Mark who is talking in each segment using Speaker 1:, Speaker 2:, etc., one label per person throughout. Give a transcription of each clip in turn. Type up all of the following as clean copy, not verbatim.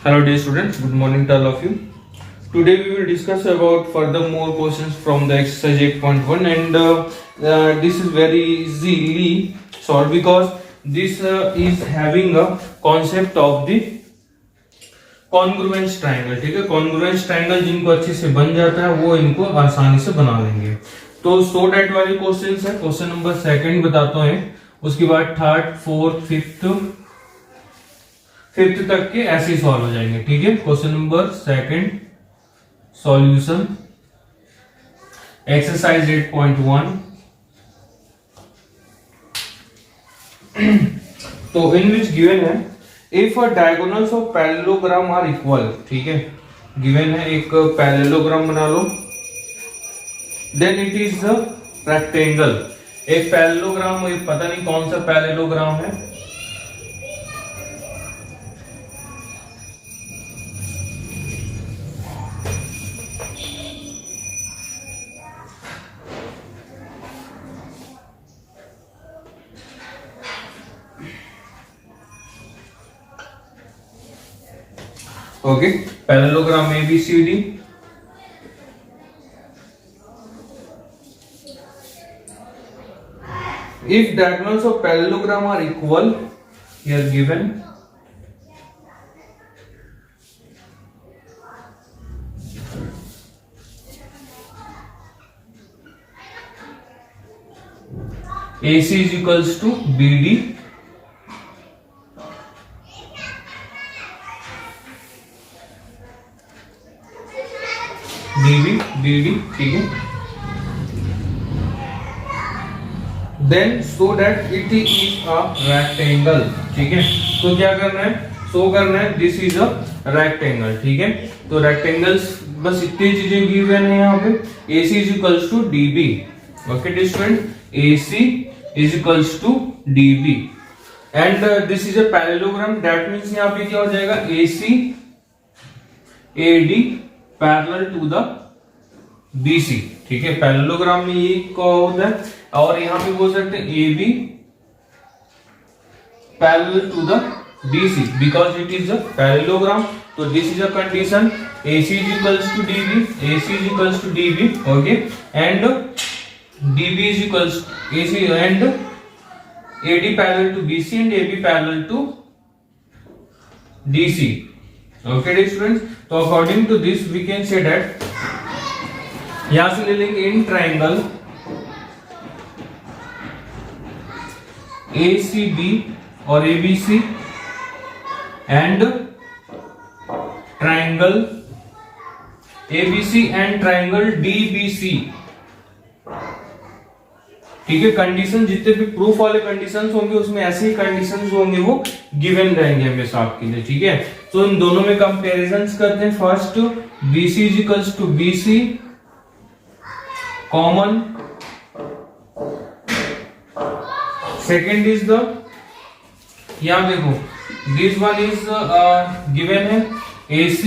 Speaker 1: Hello dear students, good morning to all of you. Today we will discuss about further more questions from the exercise 8.1 and this is very easily solved because this is having a concept of the congruence triangle. ठीक है, congruence triangle जिनको अच्छे से बन जाता है वो इनको आसानी से बना लेंगे. तो सो डेट वाले क्वेश्चन है. क्वेश्चन नंबर सेकंड बताता है, उसके बाद थर्ड फोर्थ फिफ्थ तक के ऐसे ही सॉल्व हो जाएंगे. ठीक है, question number second solution exercise 8.1. तो इन विच गिवन है if diagonals of parallelogram are equal. ठीक है, गिवन है एक पैरेललोग्राम बना लो, then it is a rectangle. एक पैरेललोग्राम, पता नहीं कौन सा पैरेललोग्राम है. Okay, parallelogram ABCD. If diagonals of parallelogram are equal, here given AC is equals to BD, BD. ठीक है, then so that it is a rectangle. ठीक है, तो क्या करना है, शो करना है दिस इज अ रेक्टेंगल. ठीक है, तो रेक्टेंगल्स बस इतनी चीजें गिवन है यहाँ पे. AC is equals to DB. Okay student, AC is equals to DB and this is a parallelogram. That means यहाँ पे क्या हो जाएगा, AC AD parallel to the BC. ठीक है, पैरेललोग्राम में ये क्या होता है, और यहां पे बोल सकते हैं AB parallel to the BC because it is a parallelogram. तो this is a condition, AC is equals to DB, AC is equals to DB. Okay, and DB is equals AC and AD parallel to BC and AB parallel to DC. Okay students, तो according to this we can say that यहां से ले लेंगे in triangle ACB और ABC and triangle ABC and triangle DBC. ठीक है, condition जितने भी प्रूफ वाले कंडीशंस होंगे उसमें ऐसे ही कंडीशंस होंगे वो गिवन रहेंगे हमेशा आपके लिए. ठीक है, तो इन दोनों में कंपैरिजंस करते हैं. First BC is equals to BC common, second is the, यहां देखो दिस वन इज गिवन है AC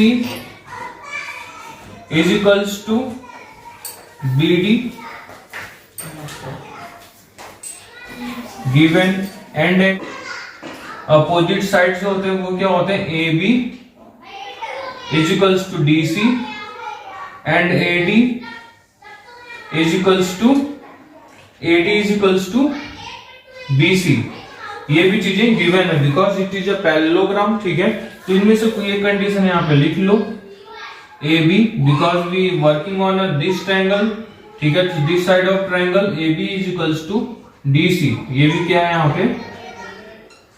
Speaker 1: is equals to BD given and opposite sides होते हैं वो क्या होते हैं, AB is equals to DC and AD is equals to BC. ये भी चीजें गिवन है because it is a parallelogram. ठीक है, तो इनमें से कोई एक कंडीशन यहाँ पे लिख लो, AB because we working on this triangle. ठीक है, तो this side of triangle AB is equals to DC. ये भी क्या है यहाँ पे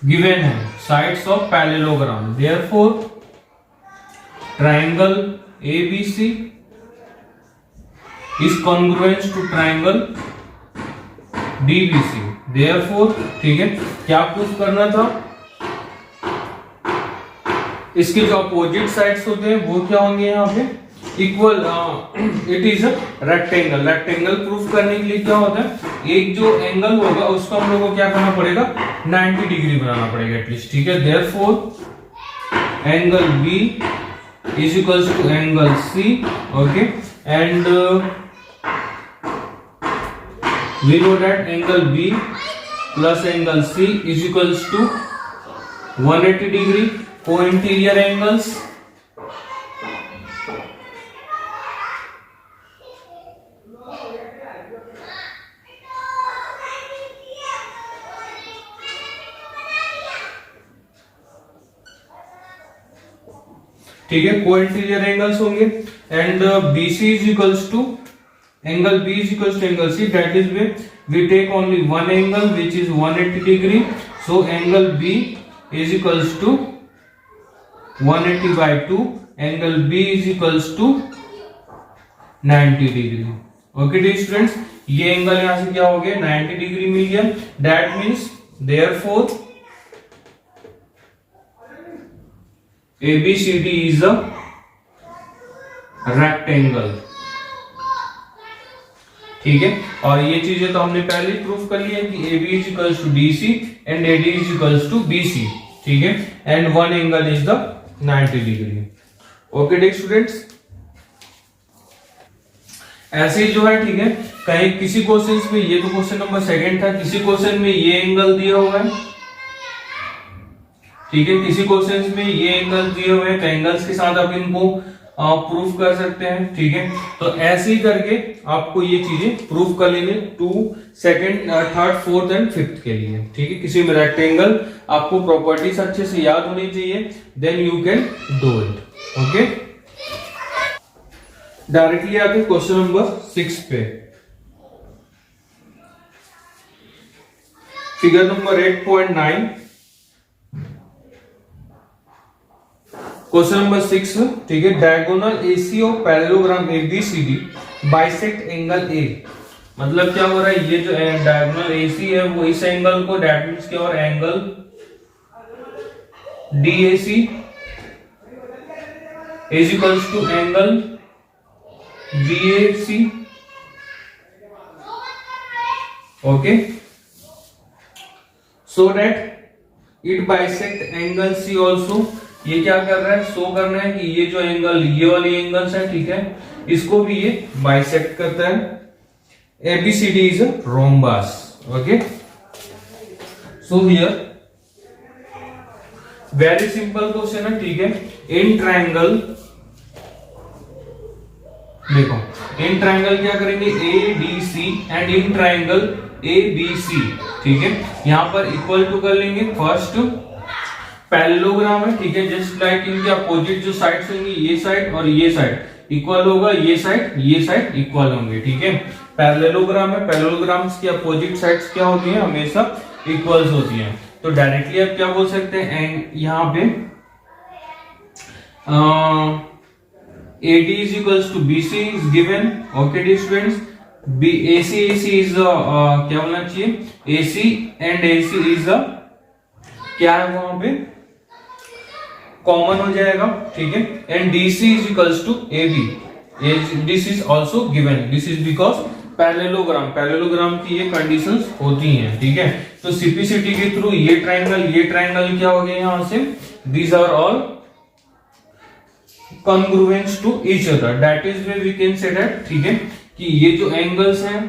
Speaker 1: गिवन है, sides of parallelogram. Therefore triangle ABC is congruent to triangle DBC. Therefore, ठीक है, क्या प्रूफ करना था, इसके जो अपोजिट साइड्स होते हैं वो क्या होंगे यहाँ पे equal. It is a rectangle. Rectangle proof करने के लिए क्या होता है, एक जो एंगल होगा उसको हम लोग को क्या करना पड़ेगा, 90 डिग्री बनाना पड़ेगा एटलीस्ट. ठीक है, therefore angle B is equals to angle C. Okay, and we know that angle B plus angle C is equals to 180 degree. co-interior angles, ठीक है, co-interior angles होंगे, and BC is equals to angle B is equals to angle C, that is where we take only one angle which is 180 degree, so angle B is equals to 180 by 2, angle B is equals to 90 degree. Okay dear students, ये angle यहां से क्या हो गया 90 degree मिल गया, that means therefore ABCD is a rectangle. ठीक है, और ये चीजें तो हमने पहले ही प्रूफ कर लिया कि AB is equals to DC and AD is equals to BC. ठीक है, and one angle is the 90 degree. Okay dear students, ऐसे ही जो है, ठीक है, कहीं किसी क्वेश्चन में, ये तो क्वेश्चन नंबर 2 था, किसी क्वेश्चन में ये एंगल दिया हुआ है, ठीक है, किसी क्वेश्चन में ये एंगल दिए हुए हैं, तो एंगल्स के साथ आप इनको प्रूफ कर सकते हैं, ठीक है। तो ऐसे ही करके आपको ये चीजें प्रूफ कर लेंगे 2, 2nd, 3rd, 4th and 5th के लिए, ठीक है। किसी में रेक्टेंगल आपको प्रॉपर्टीज अच्छे से याद होनी चाहिए, then you can do it. Okay, directly आते क्वेश्चन नंबर 6 पे। फिगर नंबर 8.9, क्वेश्चन नंबर 6, ठीक है। Diagonal AC of parallelogram ABCD bisect angle A, मतलब क्या हो रहा है, ये जो डायगोनल एसी है वो इस एंगल को, दैट मींस क्या, और angle DAC is equals to angle BAC। Okay, so that it bisect angle C also. ये क्या कर रहा है, शो करना है कि ये जो एंगल, ये वाली एंगल्स है, ठीक है, इसको भी ये बाइसेक्ट करता है। ABCD is a rhombus. Okay, so here very simple question है, ठीक है। इन ट्रायंगल, देखो इन ट्रायंगल क्या करेंगे, ADC and in triangle ABC, ठीक है। यहां पर इक्वल टू कर लेंगे, फर्स्ट पैरेललोग्राम है, ठीक है, जस्ट लाइक इनके अपोजिट जो साइड्स होंगी, ये साइड और ये साइड इक्वल होगा, ये साइड इक्वल होंगे, ठीक है। पैरेललोग्राम है, पैरेललोग्राम्स की अपोजिट साइड्स क्या होती हैं, हमेशा इक्वल्स होती हैं। तो डायरेक्टली आप क्या बोल सकते हैं, यहाँ पे AD is equals to BC is given. Okay dear students, AC is क्या होना चाहिए, AC and AC is क्या है, वहां पे कॉमन हो जाएगा, ठीक है। And DC is equals to AB, this is also given, this is because parallelogram की ये कंडीशंस होती हैं, ठीक है। तो सिंप्लिसिटी के थ्रू ये ट्रायंगल क्या हो गया यहाँ से, these are all congruent to each other, that is why we can say that, ठीक है, कि ये जो एंगल्स हैं,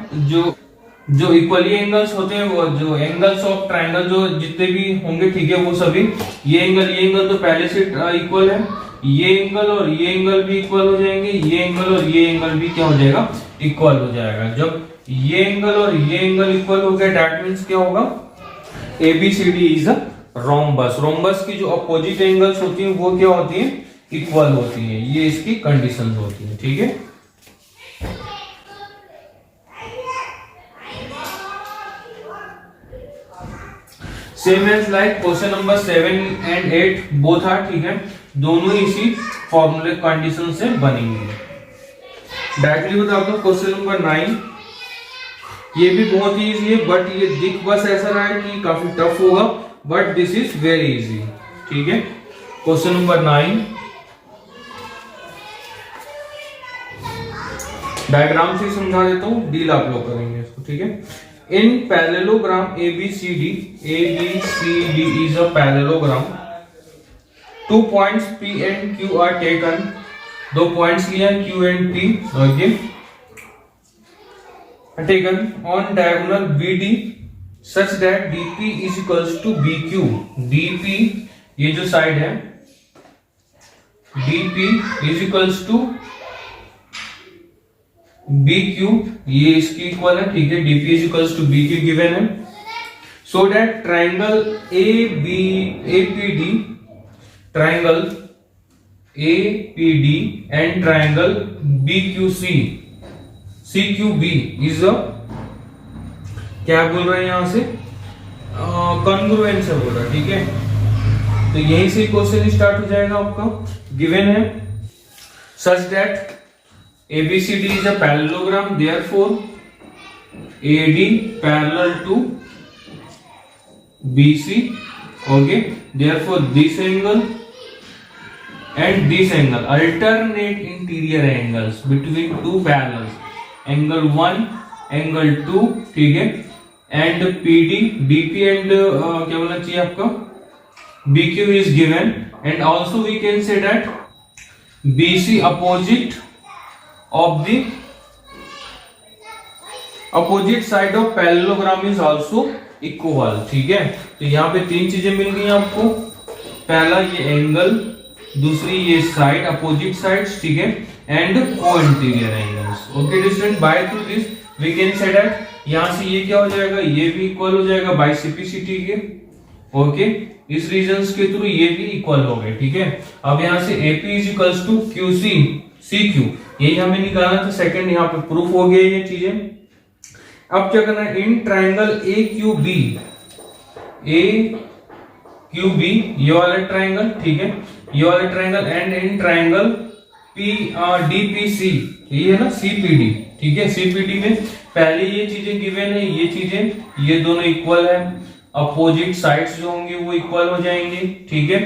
Speaker 1: जो इक्वली एंगल्स होते हैं, वो जो एंगल्स ऑफ ट्रायंगल जो जितने भी होंगे, ठीक है, वो सभी ये एंगल तो पहले से इक्वल है, ये एंगल और ये एंगल भी इक्वल हो जाएंगे, ये एंगल और ये एंगल भी क्या हो जाएगा, इक्वल हो जाएगा। जब ये एंगल और ये एंगल इक्वल हो गया, दैट मींस क्या होगा, ABCD is a rhombus. Rhombus की जो अपोजिट एंगल्स होती हैं वो क्या होती हैं, इक्वल होती हैं, ये इसकी कंडीशंस होती हैं, ठीक है। Same as like question number 7 and 8 both are, ठीक है, दोनों इसी फॉर्मूले कंडीशन से बनेंगे। डायरेक्टली बता दो क्वेश्चन नंबर 9, ये भी बहुत ही इजी है, बट ये दिख बस ऐसा रहा है कि काफी टफ होगा, but this is very easy, ठीक है। क्वेश्चन नंबर 9, डायग्राम से समझा देता हूं, डील आप लोग करेंगे इसको, ठीक है। इन parallelogram ABCD is a parallelogram. 2 points P and Q are taken. 2 points लिया Q and P, okay, taken on diagonal BD such that DP is equals to BQ. DP ये जो साइड है, DP is equals to BQ, ये इसकी equal है, ठीक है। DP is equals to BQ given है, so that triangle APD, triangle APD and triangle BQC CQB is a, क्या बोल रहे हैं यहां से, कॉन्ग्रुएंट से बोल रहा है, ठीक है। तो यहीं से क्वेश्चन स्टार्ट हो जाएगा आपका। गिवन है such that ABCD is a parallelogram, therefore AD parallel to BC, okay, therefore this angle and this angle alternate interior angles between two parallels, angle 1 angle 2, ठीक है, and PD DP and क्या बोलना चाहिए आपका, BQ is given, and also we can say that BC opposite of the opposite side of parallelogram is also equal, ठीक है। तो यहाँ पे तीन चीजें मिल गई आपको, पहला ये एंगल, दूसरी ये साइड अपोजिट साइड्स, ठीक है, and cointerior angles, okay distant. By through this we can say that यहाँ से ये क्या हो जाएगा, ये भी इक्वल हो जाएगा बाय CPCT के, ओके। इस रीजंस के थ्रू ये भी इक्वल हो गए, ठीक है। अब यहाँ से AP is equals to QC CQ, यही हमें निकालना था, सेकंड यहाँ पे प्रूफ हो गया ये चीजें। अब क्या करना है, इन ट्राइंगल AQB ये वाला ट्राइंगल, ठीक है, ये वाला triangle, and in triangle DPC, ये है ना CPD, ठीक है। CPD में पहले ये चीजें गिवन है, ये चीजें, ये दोनों इक्वल है, अपोजिट साइड्स जो होंगे वो इक्वल हो जाएंगे, ठीक है।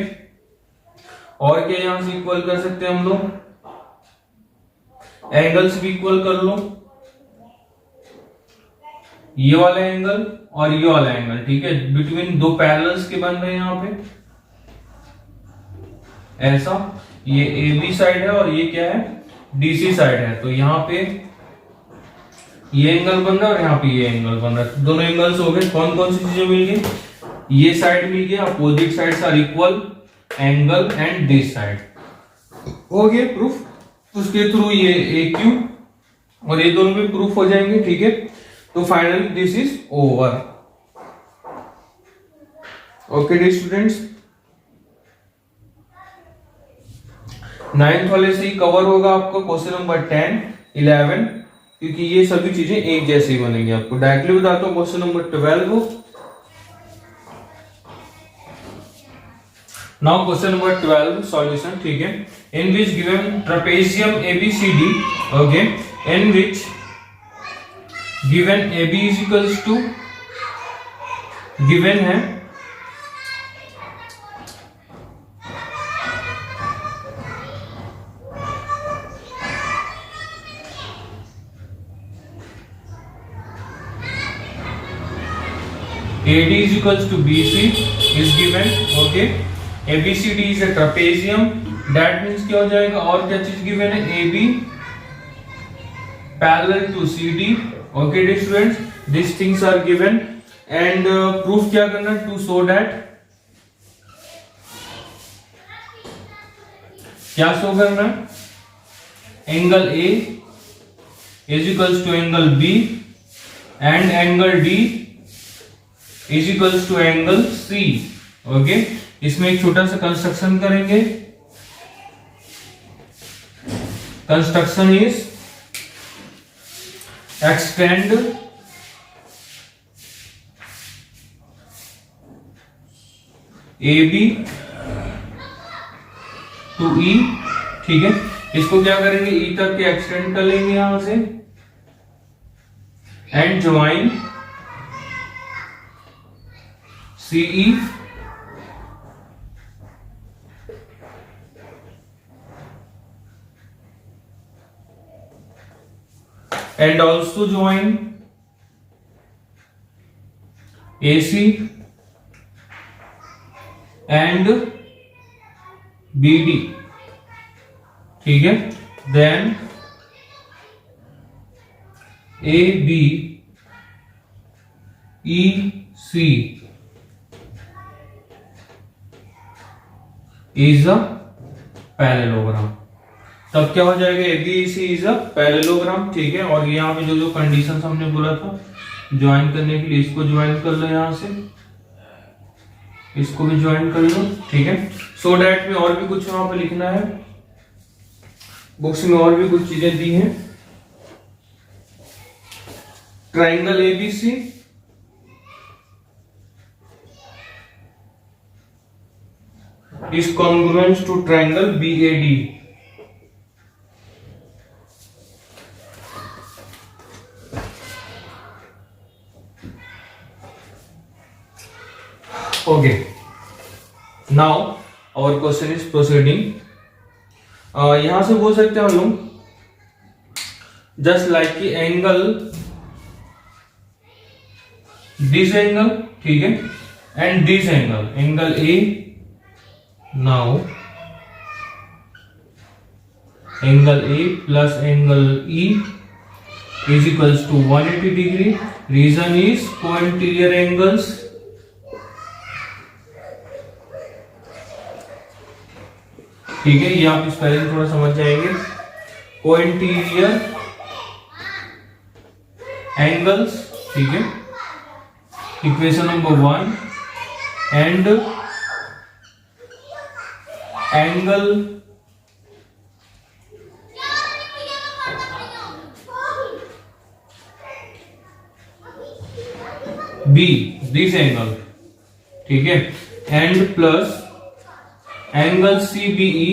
Speaker 1: और क्या यहां से इक्वल कर सकते हैं हम लोग, एंगल्स भी इक्वल कर लो, ये वाला एंगल और ये वाला एंगल, ठीक है, बिटवीन दो पैरेलल्स के बन रहे हैं यहां पे, ऐसा, ये AB साइड है और ये क्या है, DC साइड है। तो यहां पे ये एंगल बन रहा है और यहाँ पे ये एंगल बन रहा है, दोनों एंगल्स हो गए। कौन कौन सी चीजें मिल गई, ये साइड मिल गया, opposite sides are equal, angle and this side हो गया प्रूफ। उसके थ्रू ये AQ और ये दोनों भी प्रूफ हो जाएंगे, ठीक है। तो finally this is over, okay D students. 9th वाले से ही कवर होगा आपको क्वेश्चन नंबर 10, 11, क्योंकि ये सभी चीजें एक जैसी बनेंगी। आपको डायरेक्टली बताता हूं क्वेश्चन नंबर 12 को। नाउ क्वेश्चन नंबर 12 सॉल्यूशन, ठीक है। In which given trapezium ABCD, okay, in which given AB is equals to, given है AD is equals to BC is given, okay, ABCD is a trapezium, that means क्या हो जाएगा, और क्या चीज given है, AB parallel to CD, okay dear students, these things are given, and proof क्या करना, to show that, क्या शो करना, angle A is equals to angle B and angle D is equals to angle C, okay. इसमें एक छोटा सा construction करेंगे, construction is extend AB to E, ठीक है। इसको क्या करेंगे, E तक के एक्सटेंड कर लेंगे यहां से, and join CE and also join AC and BD, ठीक है। Then AB EC is a parallelogram. तब क्या हो जाएगा, एबीसी इज अ पैरेललोग्राम, ठीक है। और यहाँ पे जो जो कंडीशन हमने बोला था ज्वाइन करने के लिए, इसको ज्वाइन कर लो, यहाँ से इसको भी ज्वाइन कर लो, ठीक है। सो डैट में और भी कुछ वहां पे लिखना है, बुक्स में और भी कुछ चीजें दी हैं। Triangle ABC is congruent to triangle BAD. Okay, now our question is proceeding. यहां से बोल सकते हैं हम लोग जस्ट लाइक की एंगल, दिस एंगल, ठीक है, and this angle, angle A. Now angle A plus angle E is equals to 180 degree. Reason is cointerior angles, ठीक है। ये आप इस पहले थोड़ा समझ जाएंगे। कोइंटीरियर एंगल्स, ठीक है, equation number 1। And angle B, this angle, ठीक है, and plus angle CBE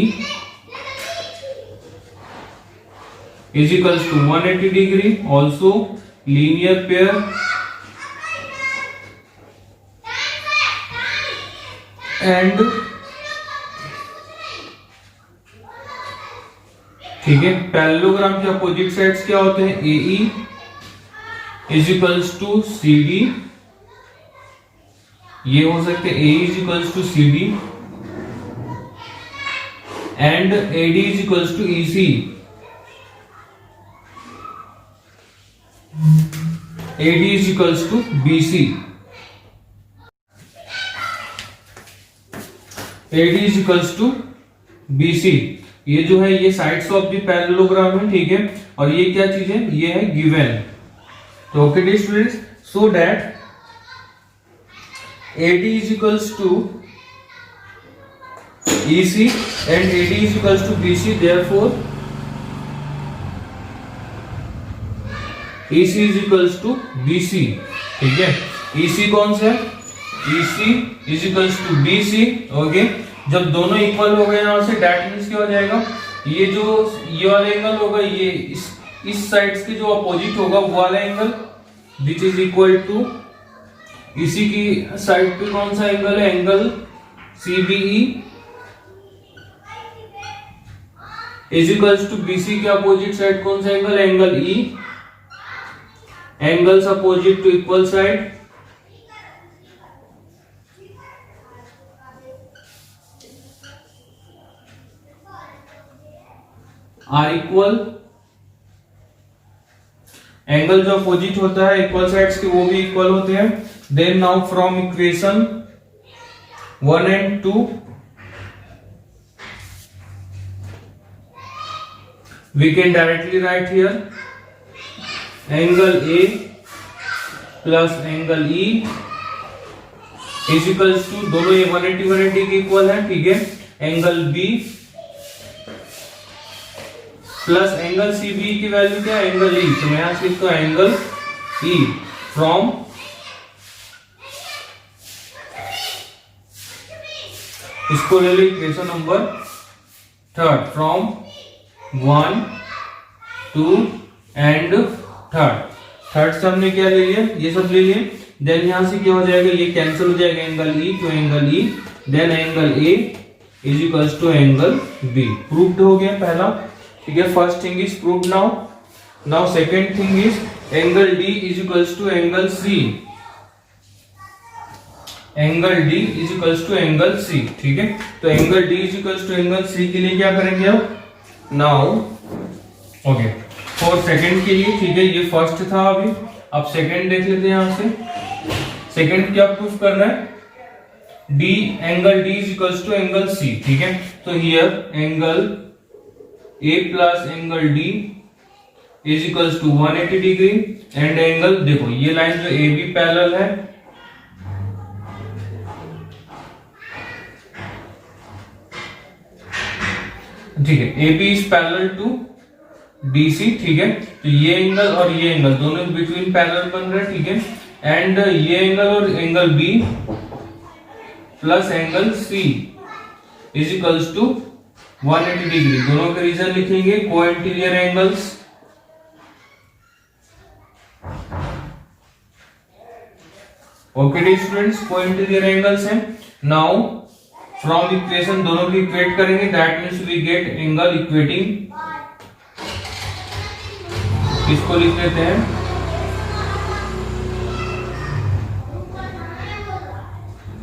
Speaker 1: is equals to 180 degree, also linear pair, and ठीक है। पैरेललोग्राम के अपोजिट साइड्स क्या होते हैं, AE is equals to CD, ये हो सकते हैं AE is equals to CD and AD is equals to EC, AD is equals to BC, AD is equals to BC। ये जो है ये साइड्स ऑफ द पैरेललोग्राम है, ठीक है। और ये क्या चीज है, ये है गिवन। तो okay dear students, so that AD is equals to EC and AD is equals to BC, therefore EC is equals to BC, ठीक है। EC कौन सा है, EC is equals to BC, okay. जब दोनों इक्वल हो गए यहां से, डेट मीन्स क्या हो जाएगा, ये जो ये वाला एंगल होगा, ये इस साइड्स के जो अपोजिट होगा वो वाला angle which is equal to इसी की साइड पे कौन सा एंगल है, angle CBE is equals to BC के अपोजिट साइड कौन सा angle, angle E। Angles opposite to equal side, are equal. Angle जो अपोजिट होता है इक्वल साइड्स के वो भी इक्वल होते हैं। Then now from equation 1 and 2 we can directly write here angle A plus angle E is equals to, दोनों ये 180 के इक्वल है, ठीक है। Angle B plus angle CBE की वैल्यू क्या है, एंगल E। तो मैं यहां से लिखता हूं एंगल E फ्रॉम इसको ले लो equation number 3, from 1, 2 and 3rd से हमने क्या ले लिया, ये सब ले लिए। देन यहां से क्या हो जाएगा, ये कैंसिल हो जाएगा, एंगल E तो angle E, then angle A is equals to angle B। Proved हो गया पहला, ठीक है। First thing is proved. Now second thing is angle D is equals to angle C, angle D is equals to angle C, ठीक है। तो angle D is equals to angle C के लिए क्या करेंगे अब, नाउ ओके फॉर सेकंड के लिए, ठीक है। ये फर्स्ट था अभी, अब सेकंड देख लेते हैं। यहां से सेकंड क्या प्रूफ करना है, D angle D is equals to angle C, ठीक है। तो here angle A plus angle D is equals to 180 degree and angle देखो ये लाइन जो AB पैरेलल है, ठीक है, AB is parallel to DC, ठीक है। तो ये एंगल और ये एंगल दोनों बिटवीन पैरेलल बन रहे हैं, ठीक है। एंड ये एंगल और angle B plus angle C is equals to 180 degree. दोनों के रीजन लिखेंगे cointerior angles. Okay students, cointerior angles हैं। नाउ फ्रॉम इक्वेशन दोनों की इक्वेट करेंगे, that means we get angle equating. इसको लिख लेते हैं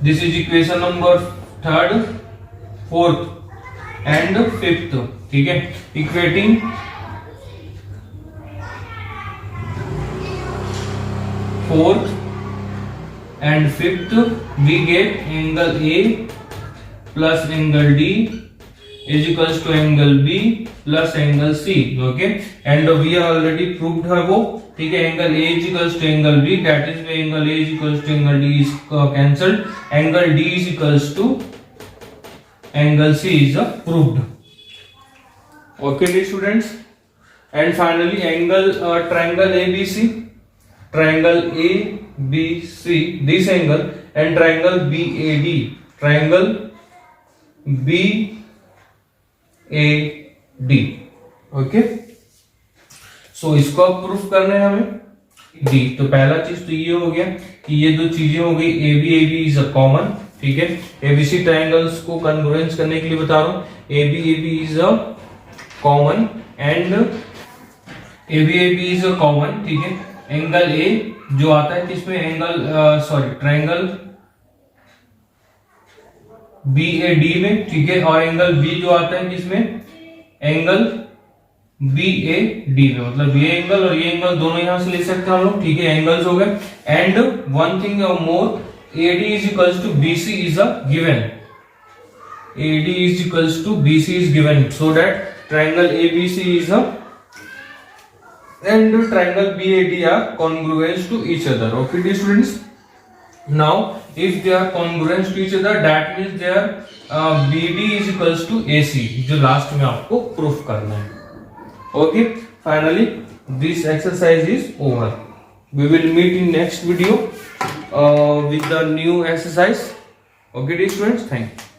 Speaker 1: this is equation number 3rd, 4th and 5th, ठीक है। Equating fourth and 5th we get angle A plus angle D is equals to angle B plus angle C, okay, and we are already proved है वो, ठीक है। angle A is equals to angle B, that is why angle A is equals to angle D is cancelled, angle D is equals to angle C is proved, okay dear students। and finally angle triangle ABC, triangle ABC, this angle and triangle BAD, triangle BAD, ओके। So इसको अब proof करना है हमें D. तो पहला चीज तो ये हो गया कि ये दो चीजें हो गई, AB इज अ कॉमन, ठीक है। ABC ट्रायंगल्स को कॉन्ग्रुएंस करने के लिए बता रहा हूं, AB is a common and AB is a common, ठीक है। एंगल A जो आता है किसमें, एंगल ट्रायंगल BAD में, ठीक है। और एंगल B जो आता है किसमें, एंगल BAD में, मतलब ये एंगल और ये एंगल दोनों यहां से ले सकते हैं हम लोग, ठीक है। एंगल्स हो गए। And one thing more, AD is equals to BC is a given, AD is equals to BC is given, so that triangle ABC is a and triangle BAD are congruent to each other, okay dear students। now if they are congruent to each other, that means their BD is equals to AC, जो last में आपको proof करना है, okay। finally this exercise is over, we will meet in next video with the new exercise, okay dear students, thank you।